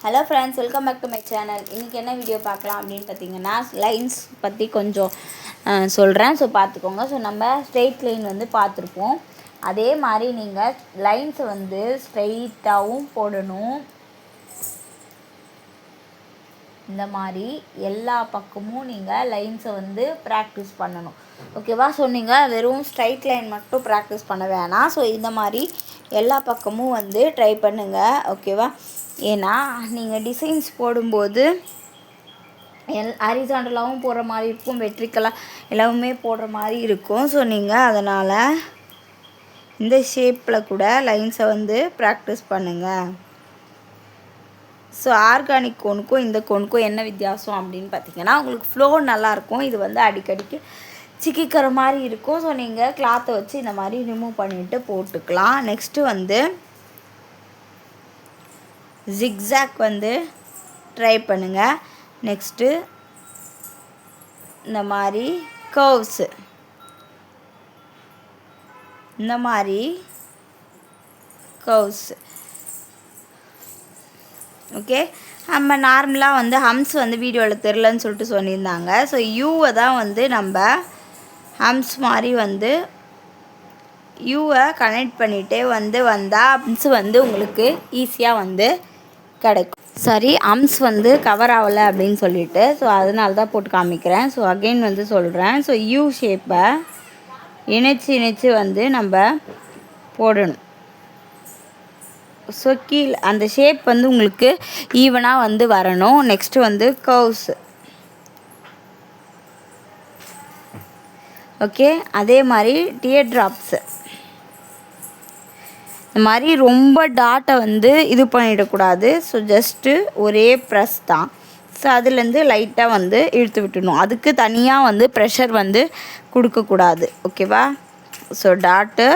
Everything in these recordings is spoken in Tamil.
Hello friends, welcome back to my channel. இன்றைக்கி என்ன வீடியோ பார்க்கலாம் அப்படின்னு பார்த்தீங்கன்னா, லைன்ஸ் பற்றி கொஞ்சம் சொல்கிறேன். ஸோ பார்த்துக்கோங்க. ஸோ நம்ம ஸ்ட்ரெயிட் லைன் வந்து பார்த்துருப்போம். அதே மாதிரி நீங்கள் லைன்ஸை வந்து ஸ்ட்ரெயிட்டாகவும் போடணும். இந்த மாதிரி எல்லா பக்கமும் நீங்கள் லைன்ஸை வந்து ப்ராக்டிஸ் பண்ணணும். ஓகேவா? ஸோ நீங்கள் வெறும் ஸ்ட்ரைட் லைன் மட்டும் ப்ராக்டிஸ் பண்ண வேணாம். ஸோ இந்த மாதிரி எல்லா பக்கமும் வந்து ட்ரை பண்ணுங்கள். ஓகேவா? ஏன்னா நீங்கள் டிசைன்ஸ் போடும்போது ஹரிசாண்டலாகவும் போடுற மாதிரி இருக்கும், வெர்டிக்கலாக எல்லாமே போடுற மாதிரி இருக்கும். ஸோ நீங்கள் அதனால் இந்த ஷேப்பில் கூட லைன்ஸை வந்து ப்ராக்டிஸ் பண்ணுங்கள். ஸோ ஆர்கானிக் கோனுக்கும் இந்த கோனுக்கும் என்ன வித்தியாசம் அப்படின்னு பார்த்தீங்கன்னா, உங்களுக்கு ஃப்ளோ நல்லாயிருக்கும். இது வந்து அடிக்கடிக்கு சிக்கிக்கிற மாதிரி இருக்கும். ஸோ நீங்கள் கிளாத்தை வச்சு இந்த மாதிரி ரிமூவ் பண்ணிவிட்டு போட்டுக்கலாம். நெக்ஸ்ட்டு வந்து ஜிக்ஸாக் வந்து ட்ரை பண்ணுங்கள். நெக்ஸ்ட்டு இந்த மாதிரி கர்வ்ஸு, இந்த மாதிரி கர்வ்ஸு. ஓகே, நம்ம நார்மலாக வந்து ஹம்ஸ் வந்து வீடியோவில் தெரிலன்னு சொல்லிட்டு சொல்லியிருந்தாங்க. ஸோ யூவை தான் வந்து நம்ம ஹம்ஸ் மாதிரி வந்து யூவை கனெக்ட் பண்ணிகிட்டே வந்தால் ஹம்ஸ் வந்து உங்களுக்கு ஈஸியாக வந்து கிடைக்கும். சாரி, ஹம்ஸ் வந்து கவர் ஆகலை அப்படின்னு சொல்லிட்டு, ஸோ அதனால தான் போட்டு காமிக்கிறேன். ஸோ அகெயின் வந்து சொல்கிறேன். ஸோ யூ ஷேப்பை இணைச்சி வந்து நம்ம போடணும். ஸோ கீழே அந்த ஷேப் வந்து உங்களுக்கு ஈவனாக வந்து வரணும். நெக்ஸ்ட்டு வந்து கர்வ்ஸு. ஓகே, அதே மாதிரி டியர் ட்ராப்ஸு. இந்த மாதிரி ரொம்ப டாட்டை வந்து இது பண்ணிடக்கூடாது. ஸோ ஜஸ்ட்டு ஒரே ப்ரெஸ் தான். ஸோ அதுலேருந்து லைட்டாக வந்து இழுத்து விட்டுடணும். அதுக்கு தனியாக வந்து ப்ரெஷர் வந்து கொடுக்கக்கூடாது. ஓகேவா? ஸோ டாட்டு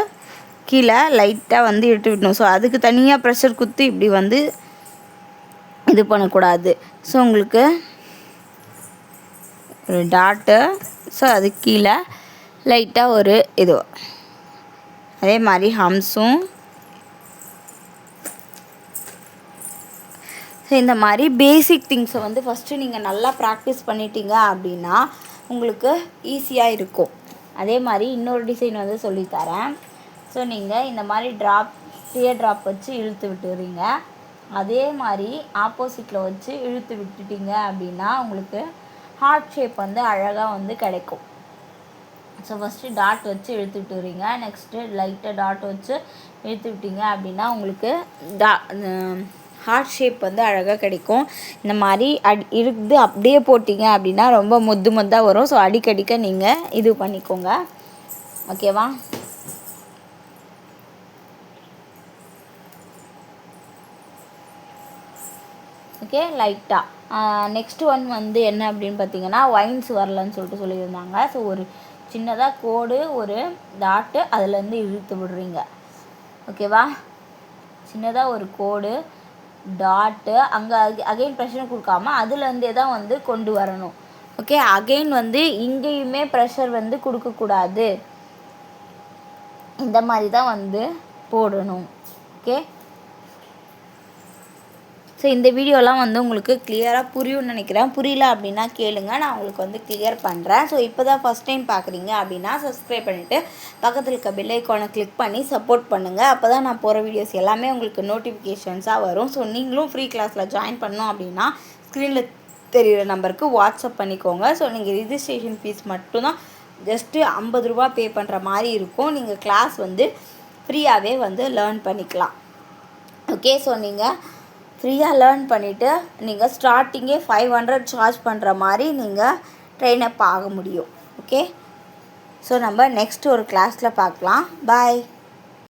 கீழே லைட்டாக வந்து இழுத்து விடணும். ஸோ அதுக்கு தனியாக ப்ரெஷர் குத்தி இப்படி வந்து இது பண்ணக்கூடாது. ஸோ உங்களுக்கு ஒரு டாட்டு, ஸோ அது கீழே லைட்டாக ஒரு இது. அதே மாதிரி ஹம்ஸும். ஸோ இந்த மாதிரி பேசிக் திங்ஸை வந்து ஃபஸ்ட்டு நீங்கள் நல்லா ப்ராக்டிஸ் பண்ணிட்டீங்க அப்படின்னா உங்களுக்கு ஈஸியாக இருக்கும். அதே மாதிரி இன்னொரு டிசைன் வந்து சொல்லித்தரேன். ஸோ நீங்கள் இந்த மாதிரி டியர் ட்ராப் வச்சு இழுத்து விட்டுறீங்க. அதே மாதிரி ஆப்போசிட்டில் வச்சு இழுத்து விட்டுட்டீங்க அப்படின்னா உங்களுக்கு ஹார்ட் ஷேப் வந்து அழகாக வந்து கிடைக்கும். ஸோ ஃபஸ்ட்டு டாட் வச்சு இழுத்து விட்டுறீங்க. நெக்ஸ்ட்டு லைட்டாக டாட் வச்சு இழுத்து விட்டீங்க அப்படின்னா உங்களுக்கு ஹார்ட் ஷேப் வந்து அழகாக கிடைக்கும். இந்த மாதிரி இருந்து அப்படியே போட்டிங்க அப்படின்னா ரொம்ப மொத்தாக வரும். ஸோ அடிக்கடிக்க நீங்கள் இது பண்ணிக்கோங்க. ஓகேவா? ஓகே, லைட்டாக. நெக்ஸ்ட் ஒன் வந்து என்ன அப்படின்னு பார்த்தீங்கன்னா, வைன்ஸ் வரலன்னு சொல்லிட்டு சொல்லியிருந்தாங்க. ஸோ ஒரு சின்னதாக கோடு, ஒரு டாட்டு, அதுலேருந்து இழுத்து விடுறீங்க. ஓகேவா? சின்னதாக ஒரு கோடு, டாட்டு, அங்கே அகெயின் ப்ரெஷர் கொடுக்காம அதுலேருந்தே தான் வந்து கொண்டு வரணும். ஓகே, அகெயின் வந்து இங்கேயுமே ப்ரெஷர் வந்து கொடுக்கக்கூடாது. இந்த மாதிரி தான் வந்து போடணும். ஓகே, ஸோ இந்த வீடியோலாம் வந்து உங்களுக்கு கிளியராக புரியும்னு நினைக்கிறேன். புரியல அப்படின்னா கேளுங்க, நான் உங்களுக்கு வந்து கிளியர் பண்ணுறேன். ஸோ இப்போ தான் ஃபஸ்ட் டைம் பார்க்குறீங்க அப்படின்னா சப்ஸ்கிரைப் பண்ணிவிட்டு பக்கத்தில் இருக்க பெல் ஐக்கானை கிளிக் பண்ணி சப்போர்ட் பண்ணுங்கள். அப்போ தான் நான் போகிற வீடியோஸ் எல்லாமே உங்களுக்கு நோட்டிஃபிகேஷன்ஸாக வரும். ஸோ நீங்களும் ஃப்ரீ கிளாஸில் ஜாயின் பண்ணணும் அப்படின்னா ஸ்க்ரீனில் தெரிகிற நம்பருக்கு வாட்ஸ்அப் பண்ணிக்கோங்க. ஸோ நீங்கள் ரிஜிஸ்ட்ரேஷன் ஃபீஸ் மட்டும்தான் ஜஸ்ட்டு 50 ரூபா பே பண்ணுற மாதிரி இருக்கும். நீங்கள் கிளாஸ் வந்து ஃப்ரீயாகவே வந்து லேர்ன் பண்ணிக்கலாம். ஓகே, ஸோ நீங்கள் ஃப்ரீயாக லேர்ன் பண்ணிவிட்டு நீங்கள் ஸ்டார்டிங்கே 500 சார்ஜ் பண்ணுற மாதிரி நீங்கள் ட்ரெயின் அப் ஆக முடியும். ஓகே, ஸோ நம்ம நெக்ஸ்ட் ஒரு கிளாஸில் பார்க்கலாம். பாய்.